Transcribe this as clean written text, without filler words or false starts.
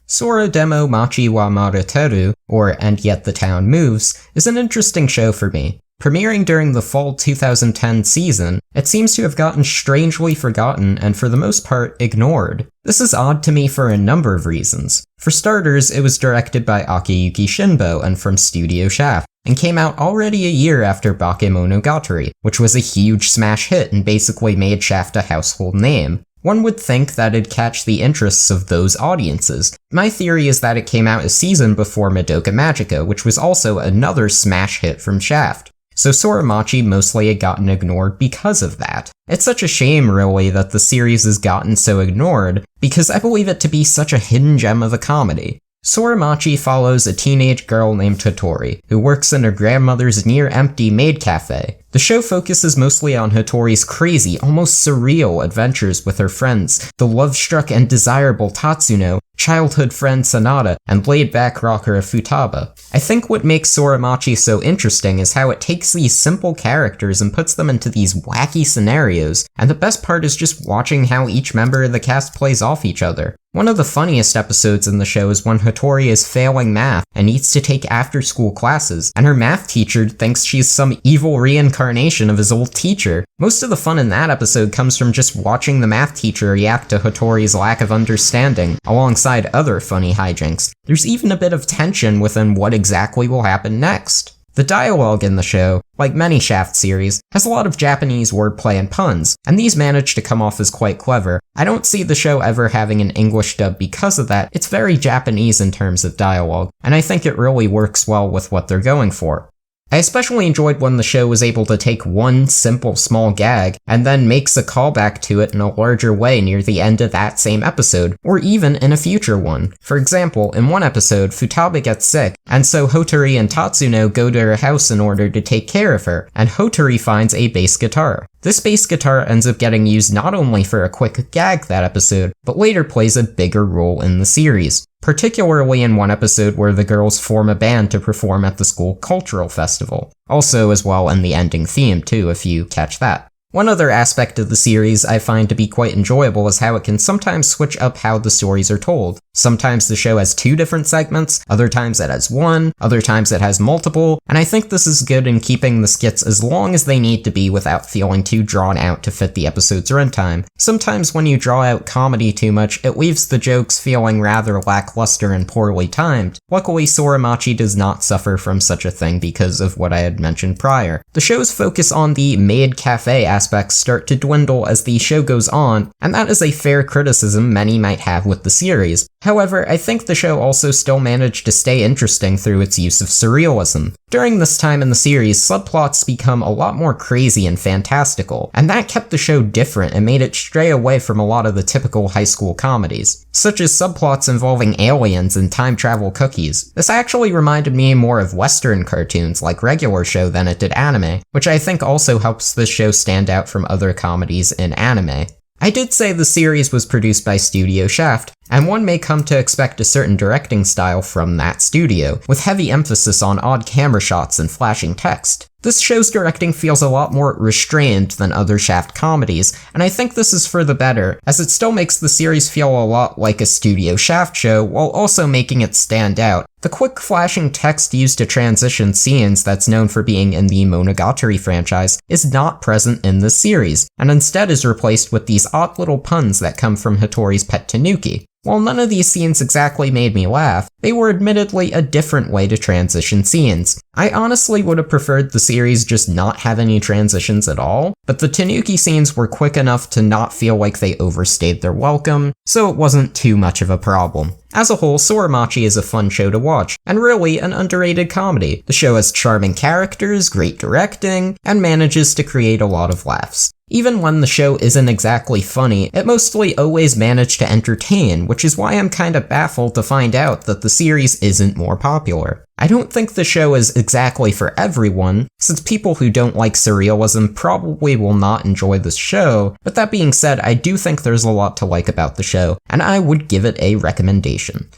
Soredemo Machi wa Mawatteiru, or And Yet the Town Moves, is an interesting show for me. Premiering during the fall 2010 season, it seems to have gotten strangely forgotten and for the most part ignored. This is odd to me for a number of reasons. For starters, it was directed by Akiyuki Shinbo and from Studio Shaft, and came out already a year after Bakemonogatari, which was a huge smash hit and basically made Shaft a household name. One would think that it'd catch the interests of those audiences. My theory is that it came out a season before Madoka Magica, which was also another smash hit from Shaft. So Sora-machi mostly had gotten ignored because of that. It's such a shame, really, that the series has gotten so ignored, because I believe it to be such a hidden gem of a comedy. Sora-machi follows a teenage girl named Hattori, who works in her grandmother's near-empty maid cafe. The show focuses mostly on Hattori's crazy, almost surreal adventures with her friends, the love-struck and desirable Tatsuno, childhood friend Sanada, and laid-back rocker Futaba. I think what makes Sora-machi so interesting is how it takes these simple characters and puts them into these wacky scenarios, and the best part is just watching how each member of the cast plays off each other. One of the funniest episodes in the show is when Hattori is failing math and needs to take after-school classes, and her math teacher thinks she's some evil reincarnation of his old teacher. Most of the fun in that episode comes from just watching the math teacher react to Hattori's lack of understanding, alongside other funny hijinks. There's even a bit of tension within what exactly will happen next. The dialogue in the show, like many Shaft series, has a lot of Japanese wordplay and puns, and these manage to come off as quite clever. I don't see the show ever having an English dub because of that. It's very Japanese in terms of dialogue, and I think it really works well with what they're going for. I especially enjoyed when the show was able to take one simple small gag and then makes a callback to it in a larger way near the end of that same episode, or even in a future one. For example, in one episode, Futaba gets sick, and so Hattori and Tatsuno go to her house in order to take care of her, and Hattori finds a bass guitar. This bass guitar ends up getting used not only for a quick gag that episode, but later plays a bigger role in the series. Particularly in one episode where the girls form a band to perform at the school cultural festival. Also as well in the ending theme too, if you catch that. One other aspect of the series I find to be quite enjoyable is how it can sometimes switch up how the stories are told. Sometimes the show has 2 different segments, other times it has 1, other times it has multiple, and I think this is good in keeping the skits as long as they need to be without feeling too drawn out to fit the episode's runtime. Sometimes when you draw out comedy too much, it leaves the jokes feeling rather lackluster and poorly timed. Luckily, Sora-machi does not suffer from such a thing because of what I had mentioned prior. The show's focus on the maid cafe aspects start to dwindle as the show goes on, and that is a fair criticism many might have with the series. However, I think the show also still managed to stay interesting through its use of surrealism. During this time in the series, subplots become a lot more crazy and fantastical, and that kept the show different and made it stray away from a lot of the typical high school comedies, such as subplots involving aliens and time travel cookies. This actually reminded me more of Western cartoons like regular show than it did anime, which I think also helps this show stand out from other comedies in anime. I did say the series was produced by Studio Shaft, and one may come to expect a certain directing style from that studio, with heavy emphasis on odd camera shots and flashing text. This show's directing feels a lot more restrained than other Shaft comedies, and I think this is for the better, as it still makes the series feel a lot like a Studio Shaft show while also making it stand out. The quick flashing text used to transition scenes that's known for being in the Monogatari franchise is not present in this series, and instead is replaced with these odd little puns that come from Hattori's pet Tanuki. While none of these scenes exactly made me laugh, they were admittedly a different way to transition scenes. I honestly would have preferred the series just not have any transitions at all, but the Tanuki scenes were quick enough to not feel like they overstayed their welcome, so it wasn't too much of a problem. As a whole, Sora-machi is a fun show to watch, and really an underrated comedy. The show has charming characters, great directing, and manages to create a lot of laughs. Even when the show isn't exactly funny, it mostly always managed to entertain, which is why I'm kinda baffled to find out that the series isn't more popular. I don't think the show is exactly for everyone, since people who don't like surrealism probably will not enjoy this show, but that being said, I do think there's a lot to like about the show, and I would give it a recommendation.